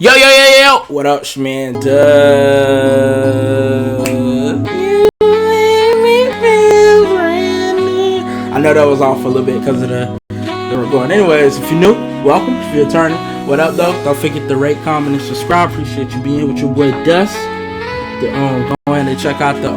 Yo, what up, man? I know that was off a little bit because of the recording. Anyways, if you're new, welcome. If you're returning, what up, though? Don't forget to rate, comment, and subscribe. Appreciate you being here with your boy Dust. Go ahead and check out the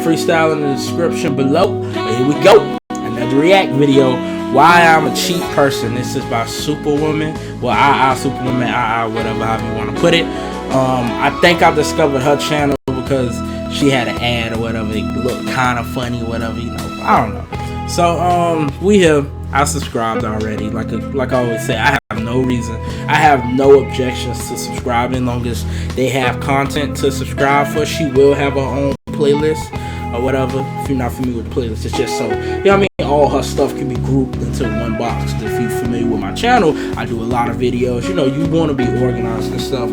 freestyle in the description below. But here we go. Another react video. Why I'm a cheap person. This is by Superwoman. Well, IISuperWomanII, whatever, however you want to put it. I think I discovered her channel because she had an ad or whatever. It looked kind of funny, whatever, you know. I don't know. So we here. I subscribed already. Like I always say, I have no reason. I have no objections to subscribing, long as they have content to subscribe for. She will have her own playlist or whatever. If you're not familiar with the playlist, it's just so, you know what I mean, all her stuff can be grouped into one box. If you're familiar with my channel, I do a lot of videos. You know, you want to be organized and stuff.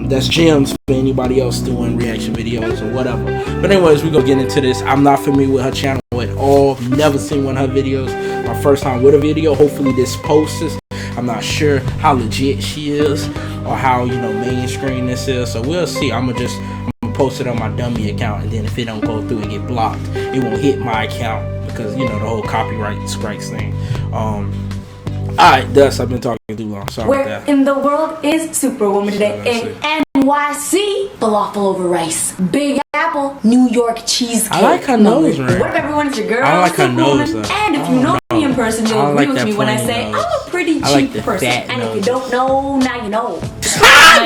That's gems for anybody else doing reaction videos or whatever. But anyways, we gonna get into this. I'm not familiar with her channel at all. Never seen one of her videos. My first time with a video. Hopefully this posts. I'm not sure how legit she is or how, you know, mainstream this is. So we'll see. I'm gonna post it on my dummy account, and then if it don't go through and get blocked, it won't hit my account because, you know, the whole copyright strikes thing. Alright, Dust, I've been talking too long. Sorry about that. Where in the world is Superwoman today? In NYC, falafel over rice. Big Apple, New York cheesecake. I like her nose, right? What if everyone's your girl? I like her nose. And if you know me in person, you'll agree with me when I say I'm a pretty cheap person. And if you don't know, now you know.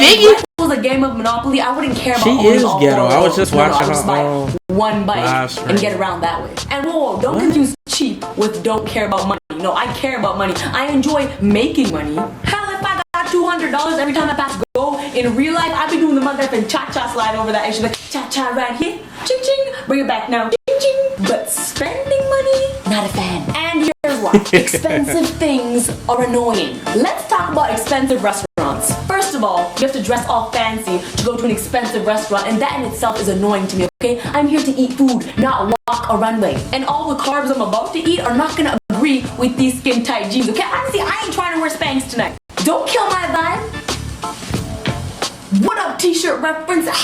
If it was a game of Monopoly, I wouldn't care about She is ghetto. I was just watching her one bite and get around that way. And whoa, don't confuse cheap with don't care about money. No, I care about money. I enjoy making money. Hell, if I got $200 every time I pass go in real life, I'd be doing the motherfucking cha-cha slide over that. And she's like, cha-cha right here, ching-ching, bring it back now, ching-ching. But spending money, not a fan. And here's why. Expensive things are annoying. Let's talk about expensive restaurants. First of all, you have to dress all fancy to go to an expensive restaurant, and that in itself is annoying to me, okay? I'm here to eat food, not walk a runway. And all the carbs I'm about to eat are not gonna agree with these skin-tight jeans, okay? Honestly, I ain't trying to wear Spanx tonight. Don't kill my vibe. What up, t-shirt reference? I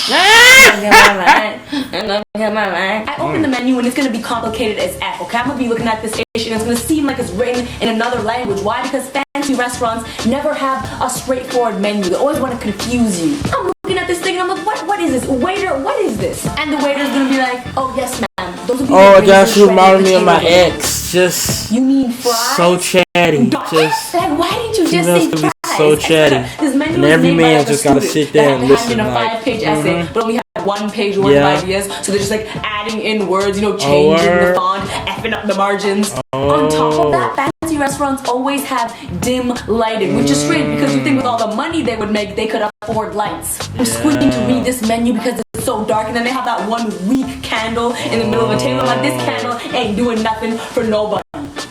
open the menu and it's gonna be complicated as F, okay? I'm gonna be looking at this station and it's gonna seem like it's written in another language. Why? Because fancy restaurants never have a straightforward menu. They always want to confuse you. I'm looking at this thing and I'm like, what is this? Waiter, what is this? And the waiter's gonna be like, oh yes ma'am. Those will be I guess you reminded me of my ex. Just you need fries? So chatty. Just like, why didn't you just say fries? So chatty. This menu and every man just gotta sit there and listen. In a 5-page essay, but only have one page worth of ideas, so they're just like adding in words, you know, changing the font, effing up the margins. On top of that, fancy restaurants always have dim lighting, which is strange because you think with all the money they would make, they could afford lights. I'm squinting to read this menu because it's so dark, and then they have that one weak candle in the middle of a table. Like, this candle ain't doing nothing for nobody.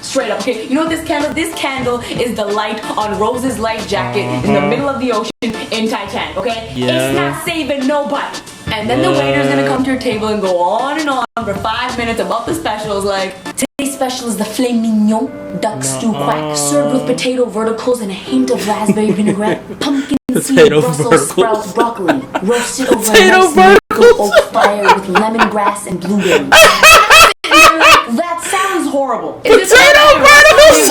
Straight up, okay? You know what this candle? This candle is the light on Rose's life jacket in the middle of the ocean in Titanic, okay? It's not saving nobody. And then the waiter's gonna come to your table and go on and on for 5 minutes about the specials, like, today's special is the filet mignon, duck stew quack, served with potato verticals and a hint of raspberry vinaigrette, pumpkin seed, Brussels sprout, broccoli, roasted over a nice oak fire with lemongrass and blueberries. That sounds horrible. Potato verticals!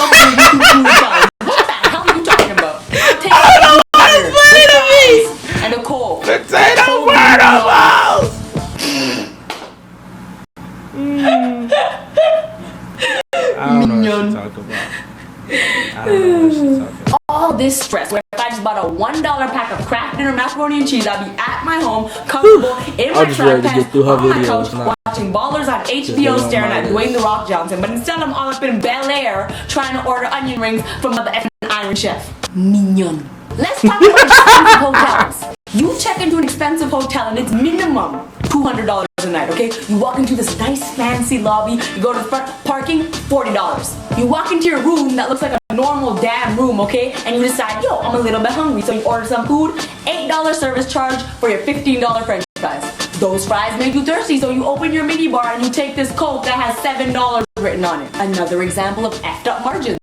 What the hell are you talking about? I don't know what it's funny to me! And a cold. Potato verticals! I don't know what she's talking about. All this stress, where if I just bought a $1 pack of Kraft Dinner macaroni and cheese, I'd be at my home, comfortable, in my track pants, on my couch, watching Ballers on HBO, staring at Dwayne The Rock Johnson. But instead I'm all up in Bel Air, trying to order onion rings from the effing Iron Chef. Mignon. Let's talk about expensive hotels. You check into an expensive hotel and it's minimum $200 a night, okay? You walk into this nice fancy lobby, you go to the front, parking, $40. You walk into your room that looks like a normal damn room, okay? And you decide, yo, I'm a little bit hungry, so you order some food, $8 service charge for your $15 french fries. Those fries make you thirsty, so you open your mini bar and you take this Coke that has $7 written on it. Another example of effed up margins.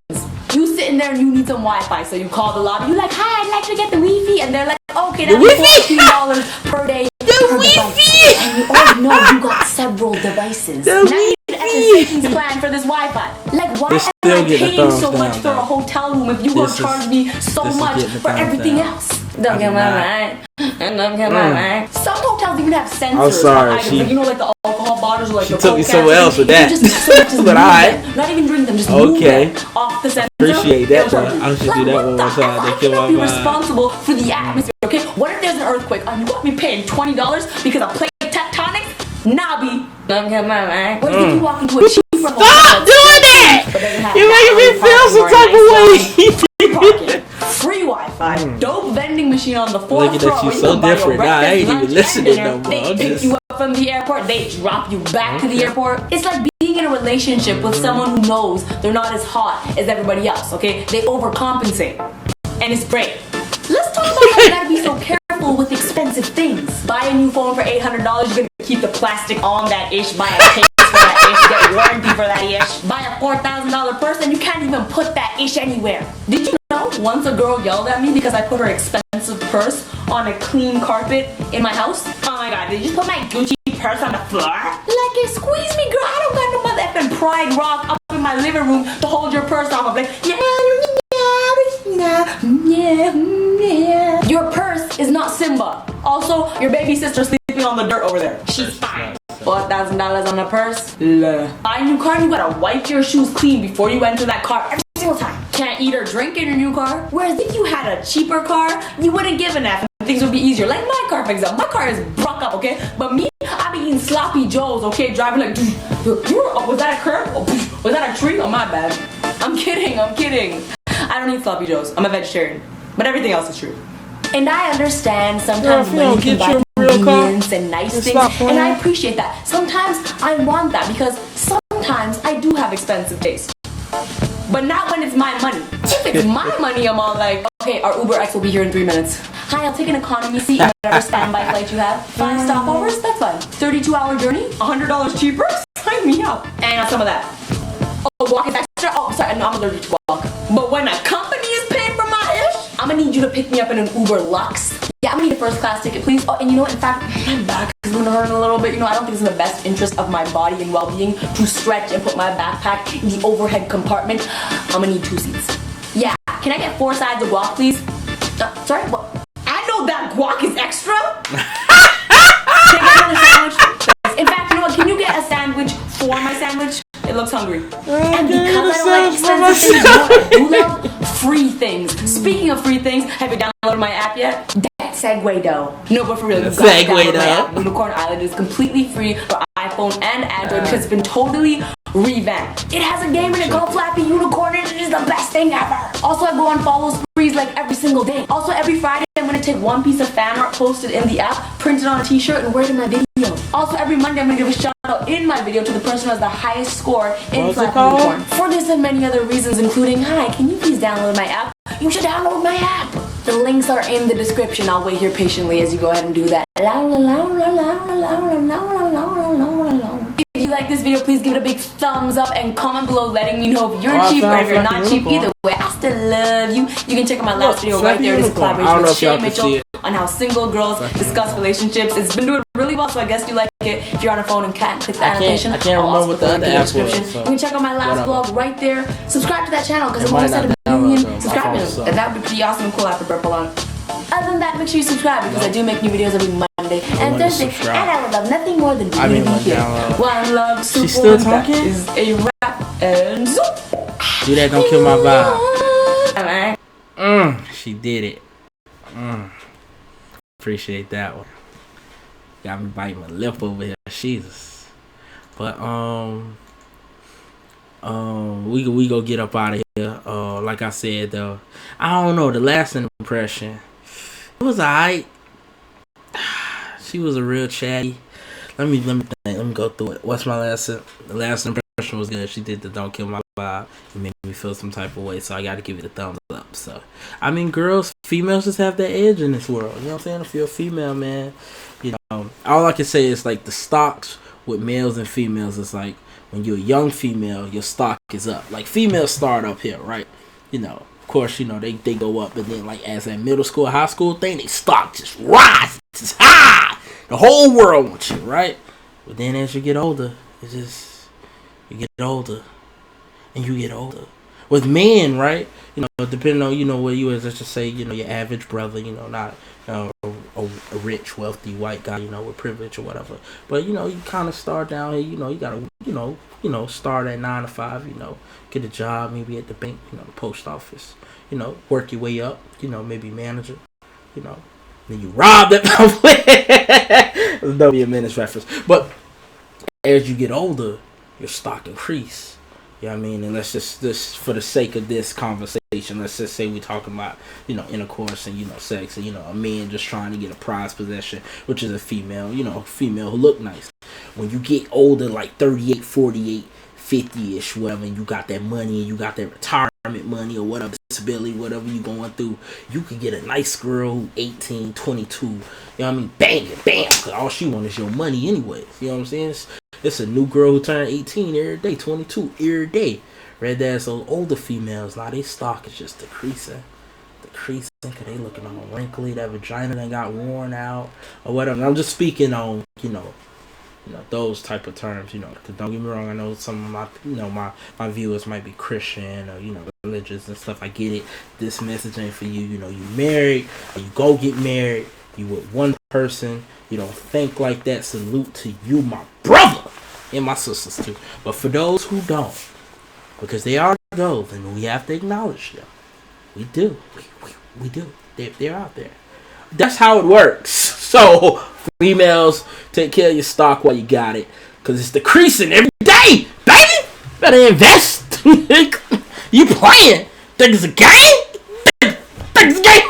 You sitting there and you need some Wi-Fi, so you call the lobby. You're like, hi, I'd like to get the Wi-Fi and they're like, okay, that's $14 per day per device. And you already know you got several devices. Now you need an savings plan for this Wi-Fi. Like, why am I paying so much for a hotel room if you gonna charge me so much for everything else? Don't get my mind. Don't get my mind. Some hotels even have sensors. I'm sorry, items, like, you know, like the alcohol bottles or like she the took me somewhere else with that. But I not even drink them, just move them off the sensor. Appreciate that, though. I should do that one more time. I cannot be responsible for the atmosphere, okay? What if there's an earthquake? You want me paying $20 because I play tectonics? Nah, don't get my mind. What if you walk into a cheaper hotel? Stop doing that! You're making me feel some type of way. Free Wi-Fi, dope vending machine on the fourth Look at floor. you so different. Nah, I ain't even listening no more. They pick you up from the airport, they drop you back to the airport. It's like being in a relationship with someone who knows they're not as hot as everybody else, okay? They overcompensate. And it's great. Let's talk about how you gotta be so careful with expensive things. Buy a new phone for $800, you're gonna keep the plastic on that ish, buy a case for that ish, get a warranty for that ish. Buy a $4,000 purse and you can't even put that ish anywhere. Did you know once a girl yelled at me because I put her expensive purse on a clean carpet in my house? Oh my god, did you just put my Gucci purse on the floor? Like, excuse me girl, I don't got no mother effing Pride Rock up in my living room to hold your purse off. I'm like, yeah. Your purse is not Simba. Also, your baby sister sleeping on the dirt over there. She's fine. $4,000 on a purse? Buy a new car, you gotta wipe your shoes clean before you enter that car every single time. Can't eat or drink in your new car. Whereas if you had a cheaper car, you wouldn't give an F. Things would be easier. Like my car, for example. My car is broke up, okay? But me, I be eating sloppy joes, okay? Driving like, oh, was that a curb? Oh, was that a tree? Oh, my bad. I'm kidding. I don't eat sloppy joes. I'm a vegetarian. But everything else is true. And I understand sometimes when you can buy convenience and nice things, and I appreciate that. Sometimes I want that because sometimes I do have expensive taste. But not when it's my money. If it's my money, I'm all like, okay, our Uber X will be here in 3 minutes. Hi, I'll take an economy seat in whatever standby flight you have. 5 stopovers, that's fine. 32-hour journey, $100 cheaper? Sign me up. And some of that. Oh, walk is extra? Oh, sorry, no, I'm allergic to walk. But when a company is paying for my ish, I'm gonna need you to pick me up in an Uber Lux. Yeah, I'm gonna need a first class ticket, please. Oh, and you know what, in fact, my back is gonna hurt a little bit. You know, I don't think it's in the best interest of my body and well-being to stretch and put my backpack in the overhead compartment. I'm gonna need 2 seats. Yeah, can I get 4 sides of guac, please? Sorry, what? I know that guac is extra. Can I get another sandwich? In fact, you know what, can you get a sandwich for my sandwich? It looks hungry. And because I don't like expensive things, I do love free things. Speaking of free things, have you downloaded my app yet? That Segway though. No, but for real, you gotta download my app. Unicorn Island is completely free for iPhone and Android because it's been totally revamped. It has a game in it called Flappy Unicorn and it is the best thing ever. Also, I go on follow sprees like every single day. Also, every Friday, I'm gonna take one piece of fan art posted in the app, print it on a t-shirt, and wear it in my video. Also, every Monday, I'm gonna give a shout out in my video to the person who has the highest score in Flappy Unicorn. For this and many other reasons, including, hi, can you please download my app? You should download my app. The links are in the description. I'll wait here patiently as you go ahead and do that. If you like this video, please give it a big thumbs up and comment below letting me know if you're cheap or if you're not cheap. Either way, I still love you. You can check out my last video right there. It is a collaboration with Shay Mitchell on how single girls discuss relationships. It's been doing really well, so I guess you like it. If you're on a phone and can't click the annotation, I can't remember what the other app was. You can check out my last vlog right there. Subscribe to that channel because I'm almost at 1 million subscribers. And that would be pretty awesome and cool after Burp Along. Other than that, make sure you subscribe because I do make new videos every Monday and Thursday. And I would love nothing more than for you to be here. One Love, She's still talking? Is a rap and zoop. Do that, don't kill my vibe. She did it. Appreciate that one. Got me biting my lip over here. Jesus. But we go get up out of here. Like I said though, I don't know, the last impression, it was alright. She was a real chatty. Let me think. Let me go through it. What's my lesson? The last impression was good. She did the don't kill my vibe. It made me feel some type of way, so I got to give it a thumbs up. So, I mean, females just have that edge in this world. You know what I'm saying? If you're a female, man, you know, all I can say is like the stocks with males and females is like when you're a young female, your stock is up. Like females start up here, right? You know, of course, you know, they go up, and then like as that middle school, high school thing, they stock just rise, just high. The whole world wants you, right? But then as you get older, it's just you get older, and you get older. With men, right? You know, depending on, you know, where you is, let's just say, you know, your average brother, you know, not a rich, wealthy white guy, you know, with privilege or whatever. But, you know, you kind of start down here, you know, you gotta, you know, start at 9 to 5, you know, get a job, maybe at the bank, you know, the post office, you know, work your way up, you know, maybe manager, you know, then you rob that. Don't be a menace reference. But as you get older, your stock increase. You know what I mean? And let's just for the sake of this conversation, let's just say we're talking about, you know, intercourse and, you know, sex, and, you know, a man just trying to get a prized possession, which is a female, you know, female who look nice. When you get older, like 38, 48, 50-ish, whatever, and you got that money and you got that retirement money or whatever, disability, whatever you going through, you could get a nice girl who 18, 22, you know what I mean? Bang it, bam, because all she wants is your money anyways. You know what I'm saying? It's a new girl who turned 18 every day, 22 every day. Red as those older females, now they stock is just decreasing, because they looking all wrinkly, that vagina done got worn out or whatever. And I'm just speaking on, you know, those type of terms, you know, because don't get me wrong, I know some of my, you know, my viewers might be Christian or, you know, religious and stuff. I get it. This message ain't for you. You know, you married, or you go get married, you with one person, you don't think like that. Salute to you, my brother, and my sisters too. But for those who don't, because they are those, and we have to acknowledge them. We do. We do. They're out there. That's how it works. So, females, take care of your stock while you got it, because it's decreasing every day, baby. Better invest. You playing? Think it's a game? Think it's a game?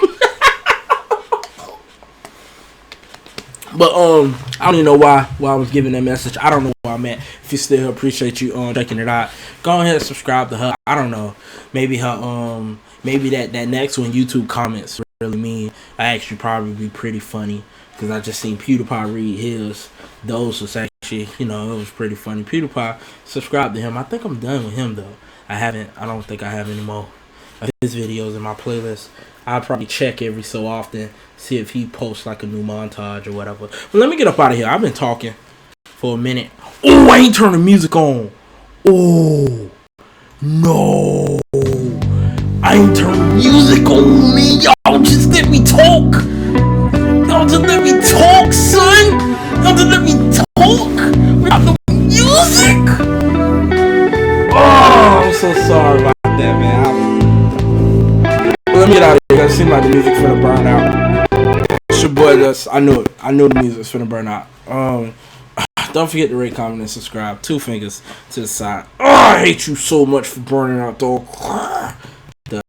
But I don't even know why I was giving that message. I don't know where I'm at. If you still appreciate you checking it out, go ahead and subscribe to her. I don't know. Maybe her maybe that next one, YouTube comments really mean. I actually probably be pretty funny, because I just seen PewDiePie read his. Those was actually, you know, it was pretty funny. PewDiePie, subscribe to him. I think I'm done with him though. I don't think I have any more of his videos in my playlist. I'll probably check every so often, see if he posts like a new montage or whatever. But let me get up out of here. I've been talking for a minute. Oh, I ain't turning music on. Oh, no. I ain't turning music on, man. Y'all just let me talk. Y'all just let me talk, son. Y'all just let me talk without the music. Oh, I'm so sorry about that, man. Let me get out of here. It seems like the music finna burn out. It's your boy Dust. I knew it. I knew the music's finna burn out. Don't forget to rate, comment, and subscribe. 2 fingers to the side. Oh, I hate you so much for burning out, dog.